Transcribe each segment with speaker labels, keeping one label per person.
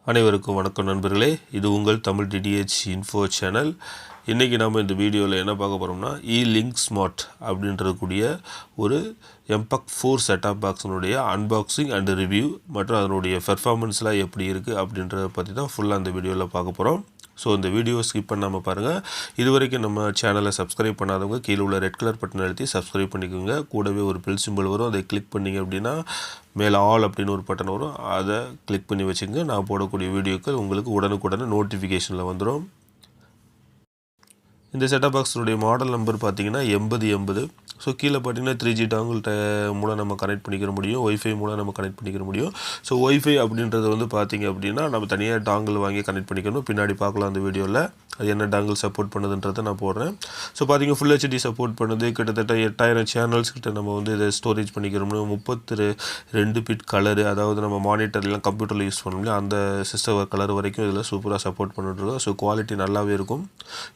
Speaker 1: அனைவருக்கும் வணக்கம் நண்பர்களே, இது உங்கள் தமிழ் DTH இன்ஃபோ சேனல். இன்றைக்கி நாம் இந்த வீடியோவில் என்ன பார்க்க போகிறோம்னா Elinksmart அப்படின்றக்கூடிய ஒரு MPEG-4 செட்டாப் பாக்ஸினுடைய அன்பாக்சிங் அண்ட் ரிவ்யூ மற்றும் அதனுடைய பெர்ஃபார்மன்ஸ்லாம் எப்படி இருக்குது அப்படின்றத பற்றி தான் ஃபுல்லாக அந்த வீடியோவில் பார்க்க போகிறோம். ஸோ இந்த வீடியோ ஸ்கிப் பண்ணாமல் பாருங்கள். இது வரைக்கும் நம்ம சேனலை சப்ஸ்கிரைப் பண்ணாதவங்க கீழே உள்ள ரெட் கலர் பட்டன் அழுத்தி சப்ஸ்கிரைப் பண்ணிக்கோங்க. கூடவே ஒரு பெல் சிம்பிள் வரும், அதை கிளிக் பண்ணிங்க அப்படின்னா மேலே ஆல் அப்படின்னு ஒரு பட்டன் வரும், அதை கிளிக் பண்ணி வச்சுங்க. நான் போடக்கூடிய வீடியோக்கள் உங்களுக்கு உடனுக்குடனே நோட்டிஃபிகேஷனில் வந்துடும். இந்த செட்டப் பாக்ஸுடைய மாடல் நம்பர் பார்த்தீங்கன்னா 8080. ஸோ கீழே பார்த்தீங்கன்னா 3G டாங்கிள் மூலம் நம்ம கனெக்ட் பண்ணிக்கிற முடியும், ஒய்ஃபை மூலம் நம்ம கனெக்ட் பண்ணிக்கிற முடியும். ஸோ ஒய்ஃபை அப்படின்றது வந்து பார்த்திங்க அப்படின்னா நம்ம தனியாக டாங்கிள் வாங்கி கனெக்ட் பண்ணிக்கணும். பின்னாடி பார்க்கலாம் அந்த வீடியோவில் அது என்ன டாங்கிள் சப்போர்ட் பண்ணுதுன்றதை நான் போடுறேன். ஸோ பார்த்திங்க ஃபுல் HD சப்போர்ட் பண்ணுது. கிட்டத்தட்ட 8000 சேனல்ஸ் கிட்ட நம்ம வந்து இதை ஸ்டோரேஜ் பண்ணிக்கிற முடியும். 32 பிட் கலரு, அதாவது நம்ம மானிட்டர்லாம் கம்ப்யூட்டரில் யூஸ் பண்ண முடியும் அந்த சிஸ்டம் கலர் வரைக்கும் இதில் சூப்பராக சப்போர்ட் பண்ணிட்டுருக்கோம். ஸோ குவாலிட்டி நல்லாவே இருக்கும்.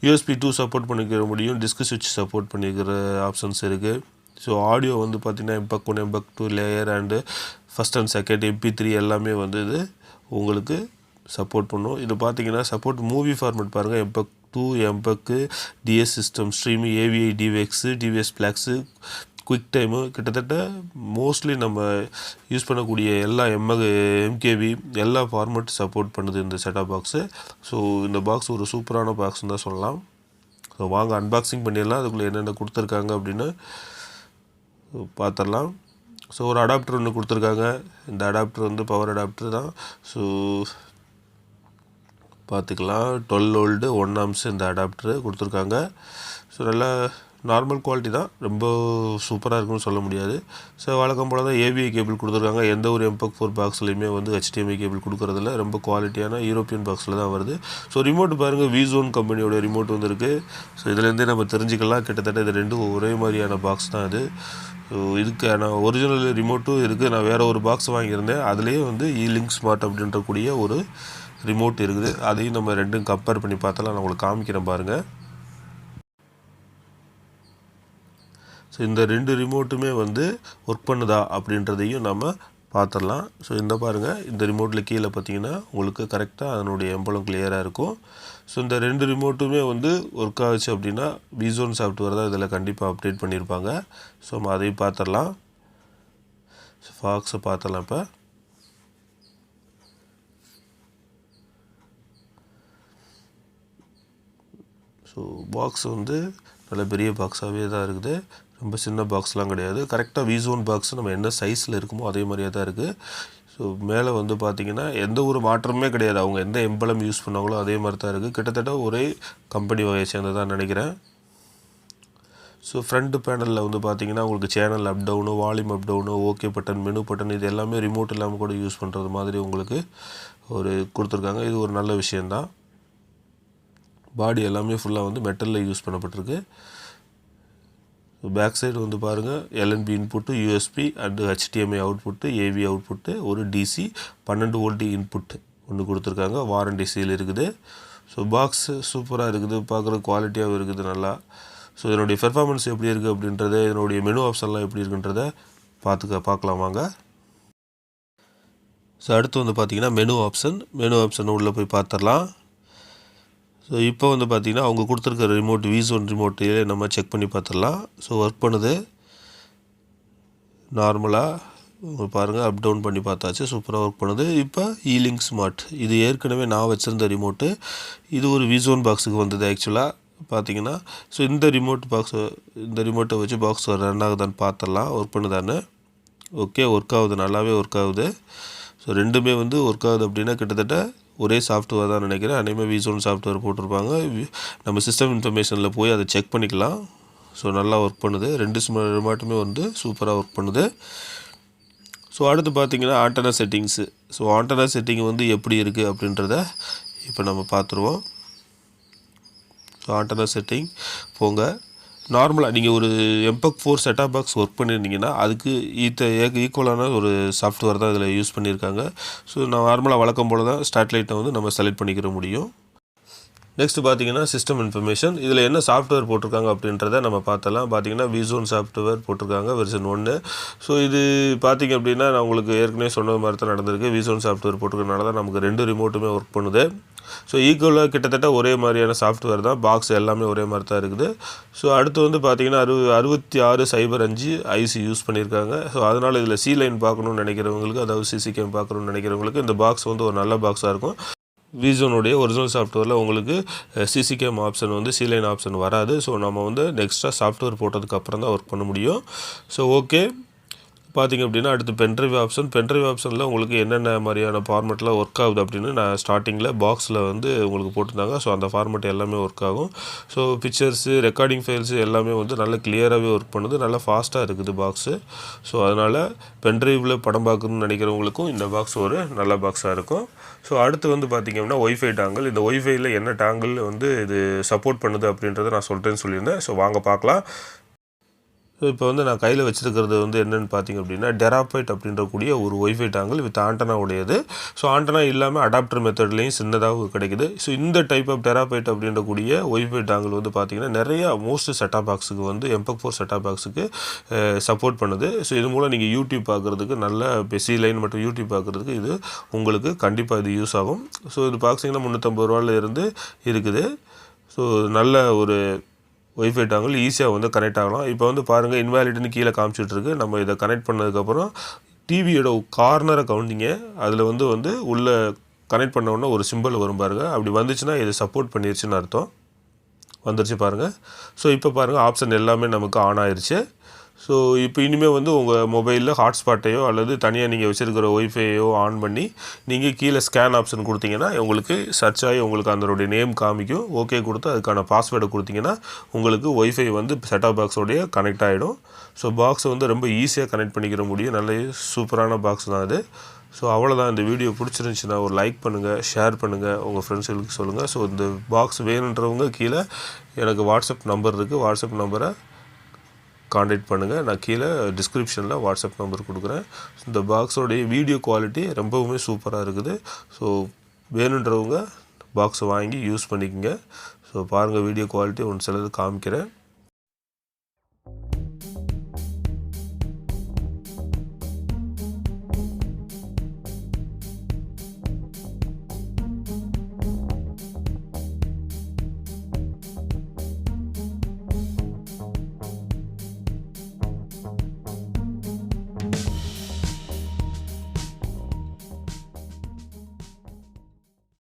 Speaker 1: USB 2 சப்போர்ட் பண்ணிக்கிற முடியும். டிஸ்க் சுவிட்ச் சப்போர்ட் பண்ணிக்கிற ஆப்ஷன்ஸ் இருக்குது. ஸோ ஆடியோ வந்து பார்த்திங்கன்னா MPEG-1 MPEG-2 layer and first and second MP3 எல்லாமே வந்து இது உங்களுக்கு சப்போர்ட் பண்ணும். இது பார்த்திங்கன்னா சப்போர்ட் மூவி ஃபார்மேட் பாருங்கள். MPEG-2 MPEG DS system stream, AVI DVX TVS Flex quick time, கிட்டத்தட்ட மோஸ்ட்லி நம்ம யூஸ் பண்ணக்கூடிய எல்லா MKV எல்லா ஃபார்மேட் சப்போர்ட் பண்ணுது இந்த செட்டாப் பாக்ஸு. ஸோ இந்த பாக்ஸ் ஒரு சூப்பரான பாக்ஸ்ன்னு தான் சொல்லலாம். ஸோ வாங்க அன்பாக்சிங் பண்ணிடலாம். அதுக்குள்ளே என்னென்ன கொடுத்துருக்காங்க அப்படின்னு பார்த்துடலாம். ஸோ ஒரு அடாப்டர் ஒன்று கொடுத்துருக்காங்க. இந்த அடாப்டர் வந்து பவர் அடாப்டர் தான். ஸோ பார்த்துக்கலாம். 12 வோல்ட் 1 amps இந்த அடாப்டரு கொடுத்துருக்காங்க. ஸோ நல்லா நார்மல் குவாலிட்டி தான், ரொம்ப சூப்பராக இருக்குன்னு சொல்ல முடியாது. ஸோ வழக்கம் போல் தான் AVI கேபிள் கொடுத்துருக்காங்க. எந்த ஒரு MPEG-4 பாக்ஸ்லையுமே வந்து HDMI கேபிள் கொடுக்குறதில்ல. ரொம்ப குவாலிட்டியான யூரோப்பியன் பாக்ஸில் தான் வருது. ஸோ ரிமோட் பாருங்கள், V-Zone கம்பெனியோட ரிமோட் வந்துருக்கு. ஸோ இதுலேருந்தே நம்ம தெரிஞ்சுக்கலாம் கிட்டத்தட்ட இது ரெண்டும் ஒரே மாதிரியான பாக்ஸ் தான் இது. ஸோ இதுக்கான ஒரிஜினல் ரிமோட்டும் இருக்குது. நான் வேறு ஒரு பாக்ஸ் வாங்கியிருந்தேன், அதுலேயே வந்து Elinksmart அப்படின்றக்கூடிய ஒரு ரிமோட் இருக்குது. அதையும் நம்ம ரெண்டும் கம்பேர் பண்ணி பார்த்தாலும் நான் உங்களுக்கு காமிக்கிறேன் பாருங்கள். ஸோ இந்த ரெண்டு ரிமோட்டுமே வந்து ஒர்க் பண்ணுதா அப்படின்றதையும் நம்ம பார்த்துடலாம். ஸோ இந்த பாருங்கள், இந்த ரிமோட்டில் கீழே பார்த்தீங்கன்னா உங்களுக்கு கரெக்டாக அதனுடைய எம்பளம் கிளியராக இருக்கும். ஸோ இந்த ரெண்டு ரிமோட்டுமே வந்து ஒர்க் ஆச்சு அப்படின்னா V-Zone சாஃப்ட்வேர் தான் இதில் கண்டிப்பாக அப்டேட் பண்ணியிருப்பாங்க. ஸோ நம்ம அதையும் பார்த்துடலாம். பாக்ஸை பார்த்துடலாம். இப்போ ஸோ பாக்ஸ் வந்து நல்ல பெரிய பாக்ஸாகவே தான் இருக்குது, ரொம்ப சின்ன பாக்ஸ்லாம் கிடையாது. கரெக்டாக V-Zone பாக்ஸ் நம்ம என்ன சைஸில் இருக்குமோ அதே மாதிரியே தான் இருக்குது. ஸோ மேலே வந்து பார்த்திங்கன்னா எந்த ஒரு மாற்றமே கிடையாது. அவங்க எந்த எம்பளம் யூஸ் பண்ணாங்களோ அதே மாதிரி தான் இருக்குது. கிட்டத்தட்ட ஒரே கம்பெனி வகையை சேர்ந்ததான் நினைக்கிறேன். ஸோ ஃப்ரண்ட் பேனலில் வந்து பார்த்திங்கன்னா உங்களுக்கு channel up down, volume up down, okay button, menu button இது எல்லாமே ரிமோட் இல்லாமல் கூட யூஸ் பண்ணுறது மாதிரி உங்களுக்கு ஒரு கொடுத்துருக்காங்க. இது ஒரு நல்ல விஷயந்தான். பாடி எல்லாமே ஃபுல்லாக வந்து மெட்டலில் யூஸ் பண்ணப்பட்டிருக்கு. பேக் சைடு வந்து பாருங்கள், LNB input, USB and HDMI output, AV output, ஒரு DC 12 வோல்ட் இன்புட் ஒன்று கொடுத்துருக்காங்க. வாரண்டி சீல் இருக்குது. ஸோ பாக்ஸு சூப்பராக இருக்குது, பார்க்குற குவாலிட்டியாகவும் இருக்குது நல்லா. ஸோ இதனுடைய பெர்ஃபார்மன்ஸ் எப்படி இருக்குது அப்படின்றத, இதனுடைய மெனு ஆப்ஷன்லாம் எப்படி இருக்குன்றத பார்க்கலாம் வாங்க. ஸோ அடுத்து வந்து பார்த்திங்கன்னா மெனு ஆப்ஷன் உள்ளே போய் பார்த்துடலாம். ஸோ இப்போ வந்து பார்த்திங்கன்னா அவங்க கொடுத்துருக்க ரிமோட் V-Zone ரிமோட்டையே நம்ம செக் பண்ணி பார்த்துடலாம். ஸோ ஒர்க் பண்ணுது நார்மலாக பாருங்கள், அப் டவுன் பண்ணி பார்த்தாச்சு, சூப்பராக ஒர்க் பண்ணுது. இப்போ Elinksmart இது ஏற்கனவே நான் வச்சுருந்த ரிமோட்டு, இது ஒரு V-Zone பாக்ஸுக்கு வந்தது ஆக்சுவலாக பார்த்திங்கன்னா. ஸோ இந்த ரிமோட்டை வச்சு பாக்ஸ் ரன் ஆகுதான்னு பார்த்துடலாம், ஒர்க் பண்ணுதான்னு. ஓகே, ஒர்க் ஆகுது, நல்லாவே ஒர்க் ஆகுது. ஸோ ரெண்டுமே வந்து ஒர்க் ஆகுது அப்படின்னா கிட்டத்தட்ட ஒரே சாஃப்ட்வேர் தான் நினைக்கிறேன். அனைமே V-Zone சாஃப்ட்வேர் போட்டிருப்பாங்க. நம்ம சிஸ்டம் இன்ஃபர்மேஷனில் போய் அதை செக் பண்ணிக்கலாம். ஸோ நல்லா ஒர்க் பண்ணுது. ரெண்டு ரிமோட்டுமே வந்து சூப்பராக ஒர்க் பண்ணுது. ஸோ அடுத்து பார்த்திங்கன்னா antenna settings. So antenna setting வந்து எப்படி இருக்குது அப்படின்றத இப்போ நம்ம பார்த்துருவோம். ஸோ ஆண்டனா செட்டிங் போங்க. நார்மலாக நீங்கள் ஒரு MPEG-4 செட்டாப் பாக்ஸ் ஒர்க் பண்ணியிருந்தீங்கன்னா அதுக்கு ஈக்குவலான ஒரு சாஃப்ட்வேர் தான் இதில் யூஸ் பண்ணியிருக்காங்க. ஸோ நார்மலாக வழக்கம் போல் தான் ஸ்டார்ட் லைட்டை வந்து நம்ம செலக்ட் பண்ணிக்கிற முடியும். நெக்ஸ்ட் பார்த்தீங்கன்னா சிஸ்டம் இன்ஃபர்மேஷன். இதில் என்ன சாஃப்ட்வேர் போட்டிருக்காங்க அப்படின்றத நம்ம பார்த்தலாம். பார்த்தீங்கன்னா விசோன் சாஃப்ட்வேர் போட்டிருக்காங்க வெர்ஷன் 1. ஸோ இது பார்த்தீங்க அப்படின்னா நான் உங்களுக்கு ஏற்கனவே சொன்ன மாதிரி தான் நடந்திருக்கு. விசோன் சாஃப்ட்வேர் போட்டிருக்கனால தான் நமக்கு 2 ரிமோட்டுமே ஒர்க் பண்ணுது. ஸோ ஈக்குவலாக கிட்டத்தட்ட ஒரே மாதிரியான சாஃப்ட்வேர் தான். பாக்ஸ் எல்லாமே ஒரே மாதிரி தான் இருக்குது. ஸோ அடுத்து வந்து பார்த்தீங்கன்னா 6605 ஐசி யூஸ் பண்ணியிருக்காங்க. ஸோ அதனால் இதில் சி லைன் பார்க்கணுன்னு நினைக்கிறவங்களுக்கு, அதாவது சிசி கேம் பார்க்கணுன்னு நினைக்கிறவங்களுக்கு இந்த பாக்ஸ் வந்து ஒரு நல்ல பாக்ஸாக இருக்கும். விசோனுடைய ஒரிஜினல் சாஃப்ட்வேரில் உங்களுக்கு சிசி கேம் ஆப்ஷன் வந்து சி லைன் ஆப்ஷன் வராது. ஸோ நம்ம வந்து எக்ஸ்ட்ரா சாஃப்ட்வேர் போட்டதுக்கு அப்புறம் தான் ஒர்க் பண்ண முடியும். ஸோ ஓகே, பார்த்திங்க அப்படின்னா அடுத்து பென்ட்ரைவ் ஆப்ஷனில் உங்களுக்கு என்னென்ன மாதிரியான ஃபார்மெட்டில் ஒர்க் ஆகுது அப்படின்னு நான் ஸ்டார்டிங்கில் பாக்ஸில் வந்து உங்களுக்கு போட்டிருந்தாங்க. ஸோ அந்த ஃபார்மெட் எல்லாமே ஒர்க் ஆகும். ஸோ பிக்சர்ஸு, ரெக்கார்டிங் ஃபைல்ஸு எல்லாமே வந்து நல்லா கிளியராகவே ஒர்க் பண்ணுது. நல்லா ஃபாஸ்ட்டாக இருக்குது பாக்ஸு. ஸோ அதனால் பென்ட்ரைவில் படம் பார்க்கணுன்னு நினைக்கிறவங்களுக்கும் இந்த பாக்ஸ் ஒரு நல்ல பாக்ஸாக இருக்கும். ஸோ அடுத்து வந்து பார்த்திங்க அப்படின்னா ஒய்ஃபை டாங்கிள். இந்த ஒய்ஃபையில் என்ன டாங்கிள் வந்து இது சப்போர்ட் பண்ணுது அப்படின்றத நான் சொல்கிறேன்னு சொல்லியிருந்தேன். ஸோ வாங்க பார்க்கலாம். ஸோ இப்போ வந்து நான் கையில் வச்சுருக்கிறது வந்து என்னென்னு பார்த்திங்க அப்படின்னா டெராபைட் அப்படின்றக்கூடிய ஒரு ஒய்ஃபை டாங்கிள் வித் ஆண்டனா உடையது. ஸோ ஆண்டனா இல்லாமல் அடாப்டர் மெத்தட்லேயும் சின்னதாக கிடைக்குது. ஸோ இந்த டைப் ஆஃப் டெராபைட் அப்படின்றக்கூடிய ஒய்ஃபை டாங்கிள் வந்து பார்த்திங்கன்னா நிறையா மோஸ்ட் செட்டாப் பாக்ஸுக்கு வந்து MP4 செட்டாப் பாக்ஸுக்கு சப்போர்ட் பண்ணுது. ஸோ இது மூலம் நீங்கள் யூடியூப் பார்க்குறதுக்கு நல்ல சி லைன் மற்றும் யூடியூப் பார்க்குறதுக்கு இது உங்களுக்கு கண்டிப்பாக இது யூஸ் ஆகும். ஸோ இது பார்த்திங்கன்னா 350 ரூபாயிலிருந்து இருக்குது. ஸோ நல்ல ஒரு ஒய்ஃபை டாங்கிள் ஈஸியாக வந்து கனெக்ட் ஆகலாம். இப்போ வந்து பாருங்கள் இன்வாலிட்னு கீழே காமிச்சிட்ருக்கு. நம்ம இதை கனெக்ட் பண்ணதுக்கப்புறம் டிவியோட கார்னரை கவுண்டிங்க அதில் வந்து உள்ளே கனெக்ட் பண்ண உடனே ஒரு சிம்பிள் வரும் பாருங்கள். அப்படி வந்துச்சுன்னா இது சப்போர்ட் பண்ணிருச்சுன்னு அர்த்தம். வந்துருச்சு பாருங்கள். ஸோ இப்போ பாருங்கள் ஆப்ஷன் எல்லாமே நமக்கு ஆன் ஆயிடுச்சு. ஸோ இப்போ இனிமேல் வந்து உங்கள் மொபைலில் ஹாட்ஸ்பாட்டையோ அல்லது தனியாக நீங்கள் வச்சுருக்கிற ஒய்ஃபையோ ஆன் பண்ணி நீங்கள் கீழே ஸ்கேன் ஆப்ஷன் கொடுத்தீங்கன்னா உங்களுக்கு சர்ச் ஆகி உங்களுக்கு அதனுடைய நேம் காமிக்கும். ஓகே கொடுத்து அதுக்கான பாஸ்வேர்டை கொடுத்தீங்கன்னா உங்களுக்கு ஒய்ஃபை வந்து செட்டாப் பாக்ஸோடைய கனெக்ட் ஆகிடும். ஸோ பாக்ஸை வந்து ரொம்ப ஈஸியாக கனெக்ட் பண்ணிக்கிற முடியும். நல்ல சூப்பரான பாக்ஸ் தான் அது. ஸோ அவ்வளோதான். இந்த வீடியோ பிடிச்சிருந்துச்சுன்னா ஒரு லைக் பண்ணுங்கள், ஷேர் பண்ணுங்கள், உங்கள் ஃப்ரெண்ட்ஸுகளுக்கு சொல்லுங்கள். ஸோ இந்த பாக்ஸ் வேணுன்றவங்க கீழே எனக்கு வாட்ஸ்அப் நம்பர் இருக்குது. வாட்ஸ்அப் நம்பரை காண்டாக்ட் பண்ணுங்கள். நான் கீழே டிஸ்கிரிப்ஷனில் வாட்ஸ்அப் நம்பர் கொடுக்குறேன். இந்த பாக்ஸோடைய வீடியோ குவாலிட்டி ரொம்பவுமே சூப்பராக இருக்குது. ஸோ வேணுன்றவங்க பாக்ஸை வாங்கி யூஸ் பண்ணிக்கோங்க. ஸோ பாருங்கள் வீடியோ குவாலிட்டி ஒன்று சிலது காமிக்கிறேன்.